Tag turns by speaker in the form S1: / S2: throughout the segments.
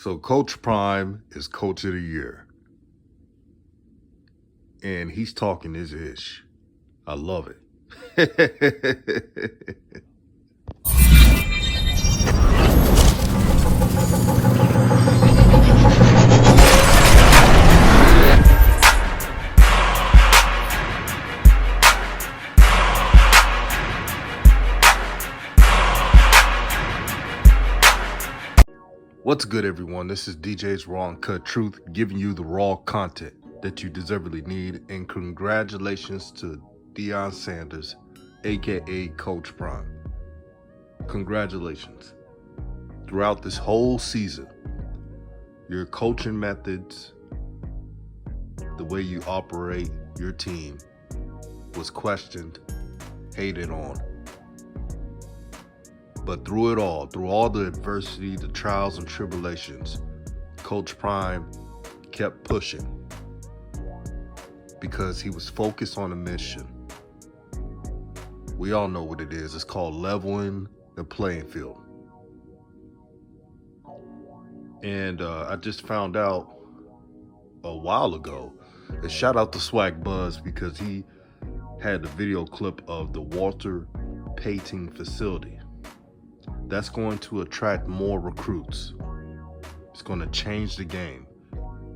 S1: So Coach Prime is Coach of the Year. And he's talking his ish. I love it. What's good, everyone? This is DJ's Raw and Cut Truth, giving you the raw content that you deservedly need. And congratulations to Deion Sanders, aka Coach Prime. Congratulations. Throughout this whole season, your coaching methods, the way you operate your team was questioned, hated on. But through it all, through all the adversity, the trials and tribulations, Coach Prime kept pushing because he was focused on a mission. We all know what it is. It's called leveling the playing field. And I just found out a while ago, and shout out to SWAC Buzz because he had a video clip of the water painting facility. That's going to attract more recruits. It's going to change the game.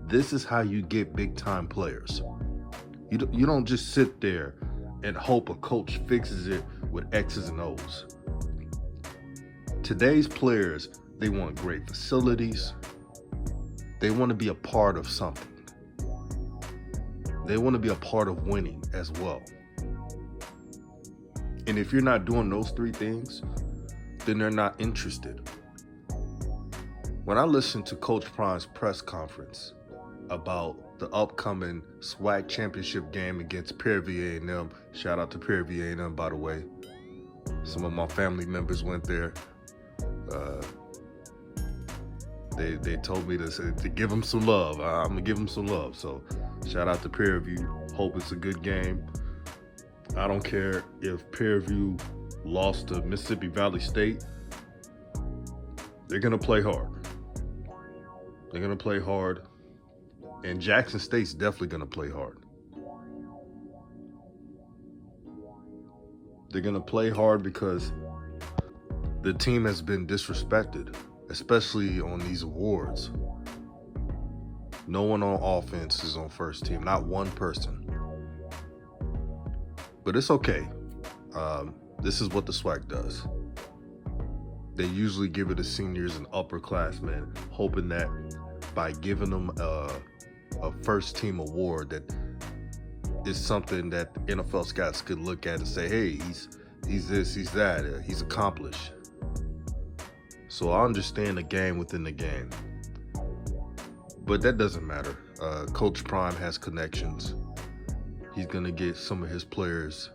S1: This is how you get big time players. You don't just sit there and hope a coach fixes it with X's and O's. Today's players, they want great facilities. They want to be a part of something. They want to be a part of winning as well. And if you're not doing those three things, then they're not interested. When I listened to Coach Prime's press conference about the upcoming SWAC championship game against Prairie A&M, shout out to Prairie A&M, by the way. Some of my family members went there. They told me to give them some love. I'm gonna give them some love. So shout out to Prairie. Hope it's a good game. I don't care if Prairie lost to Mississippi Valley State. They're gonna play hard. They're gonna play hard. And Jackson State's definitely gonna play hard. They're gonna play hard because the team has been disrespected, especially on these awards. No one on offense is on first team, not one person. But it's okay. This is what the SWAC does. They usually give it to seniors and upperclassmen, hoping that by giving them a first team award, that is something that NFL scouts could look at and say, hey, he's this, he's that, he's accomplished. So I understand the game within the game. But that doesn't matter. Coach Prime has connections. He's going to get some of his players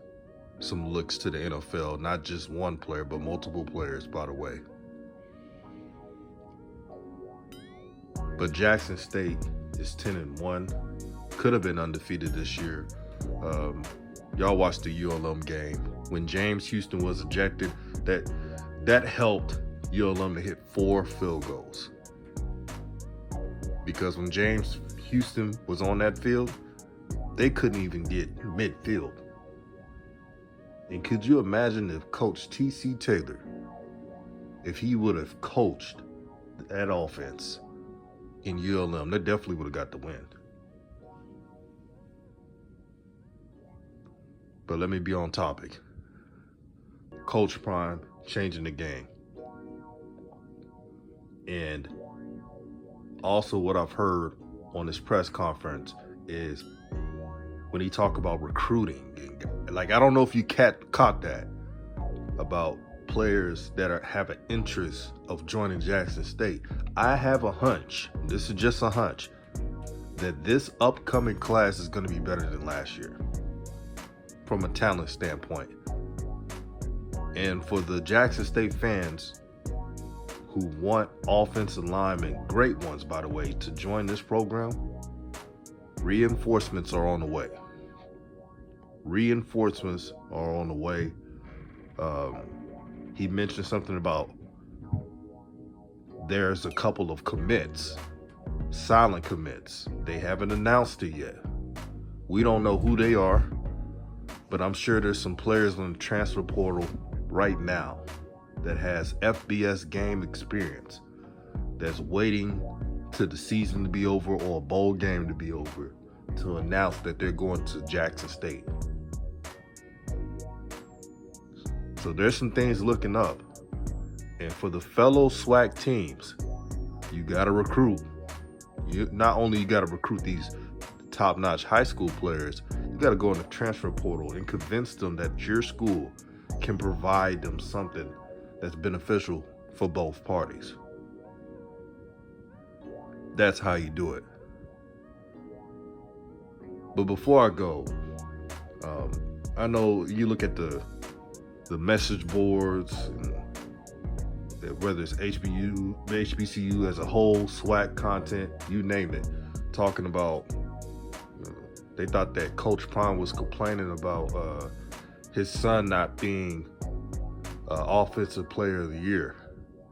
S1: some looks to the NFL, not just one player, but multiple players, by the way. But Jackson State is 10-1, could have been undefeated this year. Y'all watched the ULM game. When James Houston was ejected, that helped ULM to hit 4 field goals. Because when James Houston was on that field, they couldn't even get midfield. And could you imagine if Coach T.C. Taylor, if he would have coached that offense in ULM, they definitely would have got the win. But let me be on topic. Coach Prime changing the game. And also what I've heard on this press conference is when he talked about recruiting. Like, I don't know if you caught that about players that have an interest of joining Jackson State. I have a hunch, this is just a hunch, that this upcoming class is going to be better than last year from a talent standpoint. And for the Jackson State fans who want offensive linemen, great ones by the way, to join this program, reinforcements are on the way. Reinforcements are on the way. He mentioned something about there's a couple of commits, silent commits. They haven't announced it yet. We don't know who they are, but I'm sure there's some players on the transfer portal right now that has FBS game experience that's waiting to the season to be over or a bowl game to be over to announce that they're going to Jackson State. So there's some things looking up. And for the fellow SWAC teams, you got to recruit. Not only you got to recruit these top-notch high school players, you got to go in the transfer portal and convince them that your school can provide them something that's beneficial for both parties. That's how you do it. But before I go, I know you look at the message boards, and whether it's HBCU as a whole, SWAC content, you name it, talking about, they thought that Coach Prime was complaining about his son not being Offensive Player of the Year.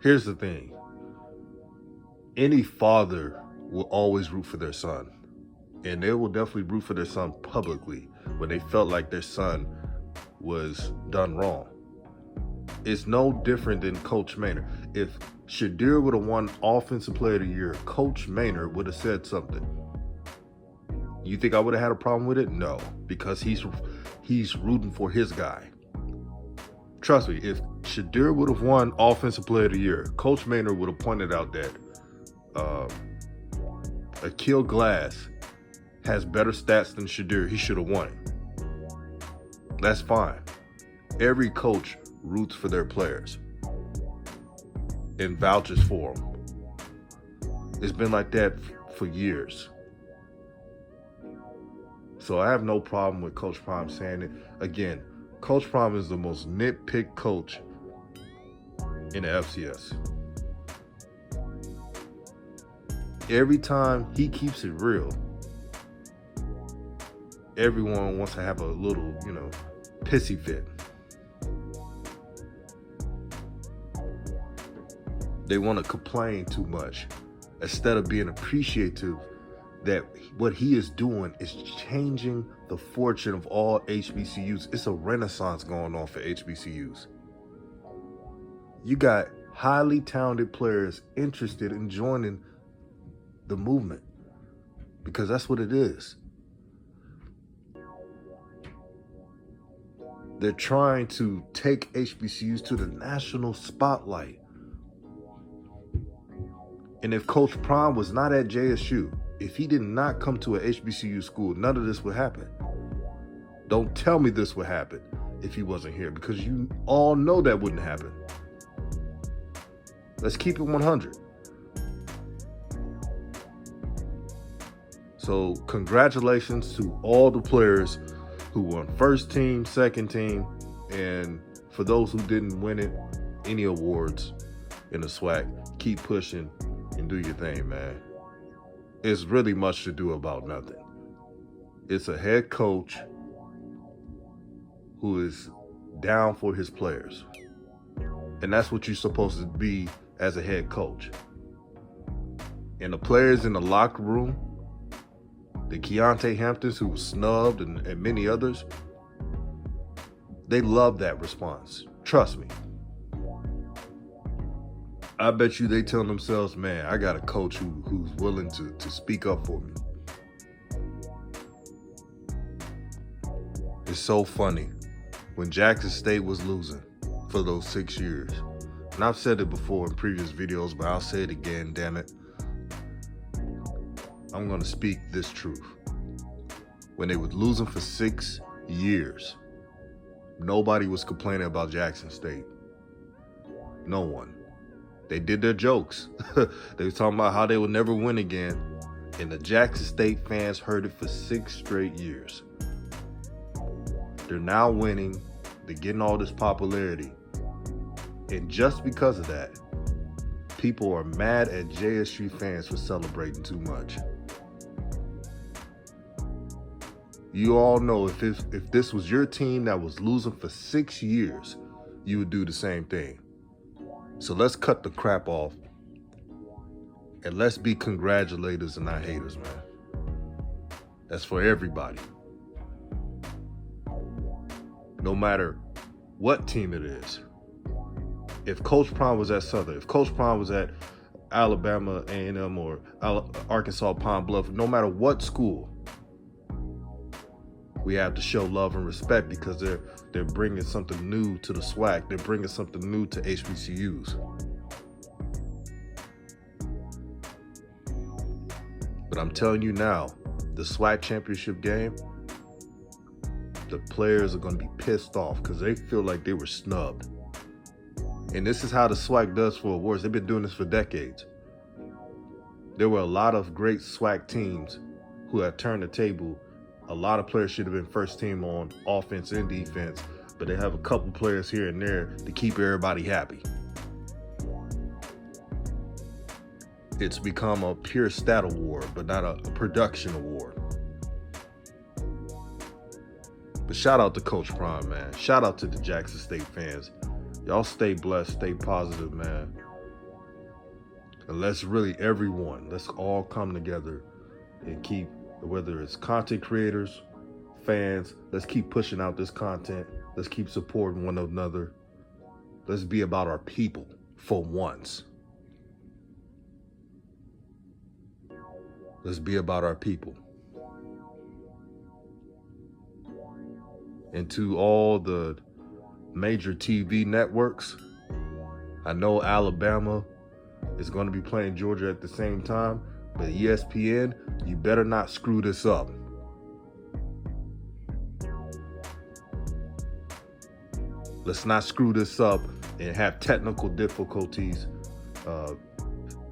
S1: Here's the thing. Any father will always root for their son. And they will definitely root for their son publicly when they felt like their son was done wrong. It's no different than Coach Maynard. If Shadir would have won Offensive Player of the Year, Coach Maynard would have said something. You think I would have had a problem with it? No, because he's rooting for his guy. Trust me, if Shadir would have won Offensive Player of the Year, Coach Maynard would have pointed out that Akil Glass has better stats than Shadir. He should have won it. That's fine. Every coach roots for their players and vouches for them. It's been like that for years. So I have no problem with Coach Prime saying it. Again, Coach Prime is the most nitpick coach in the FCS. Every time he keeps it real, everyone wants to have a little, pissy fit. They want to complain too much instead of being appreciative that what he is doing is changing the fortune of all HBCUs. It's a renaissance going on for HBCUs. You got highly talented players interested in joining the movement because that's what it is. They're trying to take HBCUs to the national spotlight. And if Coach Prime was not at JSU, if he did not come to a HBCU school, none of this would happen. Don't tell me this would happen if he wasn't here, because you all know that wouldn't happen. Let's keep it 100. So congratulations to all the players who won first team, second team, and for those who didn't win it, any awards in the SWAC, keep pushing and do your thing, man. It's really much to do about nothing. It's a head coach who is down for his players. And that's what you're supposed to be as a head coach. And the players in the locker room, the Keontae Hamptons, who was snubbed, and many others, they love that response. Trust me. I bet you they tell themselves, man, I got a coach who's willing to speak up for me. It's so funny. When Jackson State was losing for those 6 years, and I've said it before in previous videos, but I'll say it again, damn it. I'm going to speak this truth. When they were losing for 6 years, nobody was complaining about Jackson State. No one. They did their jokes. They were talking about how they would never win again. And the Jackson State fans heard it for 6 straight years. They're now winning. They're getting all this popularity. And just because of that, people are mad at JSU fans for celebrating too much. You all know if this was your team that was losing for 6 years, you would do the same thing. So let's cut the crap off And let's be congratulators and not haters, man. That's for everybody. No matter what team it is. If Coach Prime was at Southern, if Coach Prime was at Alabama A&M or Arkansas Pine Bluff, no matter what school, we have to show love and respect because they're bringing something new to the SWAC. They're bringing something new to HBCUs. But I'm telling you now, the SWAC championship game, the players are going to be pissed off because they feel like they were snubbed. And this is how the SWAC does for awards. They've been doing this for decades. There were a lot of great SWAC teams who have turned the table. A lot of players should have been first team on offense and defense, but they have a couple players here and there to keep everybody happy. It's become a pure stat award, but not a production award. But shout out to Coach Prime, man. Shout out to the Jackson State fans. Y'all stay blessed, stay positive, man. And let's all come together and keep, whether it's content creators, fans, let's keep pushing out this content. Let's keep supporting one another. Let's be about our people for once. Let's be about our people. And to all the major TV networks, I know Alabama is going to be playing Georgia at the same time, but ESPN, you better not screw this up. Let's not screw this up and have technical difficulties,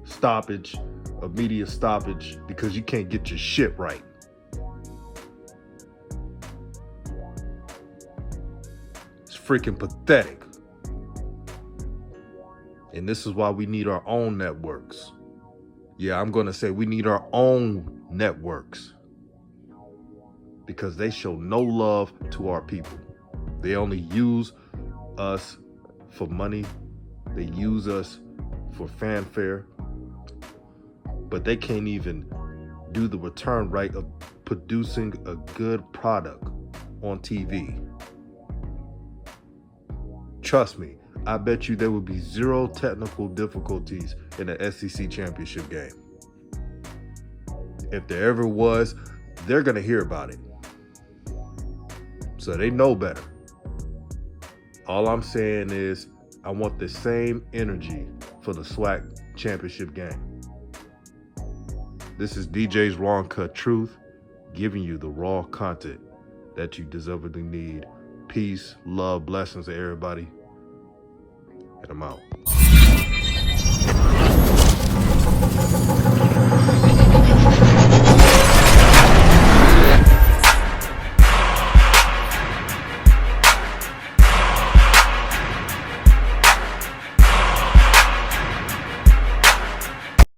S1: stoppage, a media stoppage, because you can't get your shit right. It's freaking pathetic. And this is why we need our own networks. Yeah, I'm going to say we need our own networks because they show no love to our people. They only use us for money. They use us for fanfare, but they can't even do the return right of producing a good product on TV. Trust me, I bet you there would be zero technical difficulties in the SEC championship game. If there ever was, they're going to hear about it. So they know better. All I'm saying is I want the same energy for the SWAC championship game. This is DJ's Raw and Cut Truth, giving you the raw content that you deservedly need. Peace, love, blessings to everybody. And I'm out.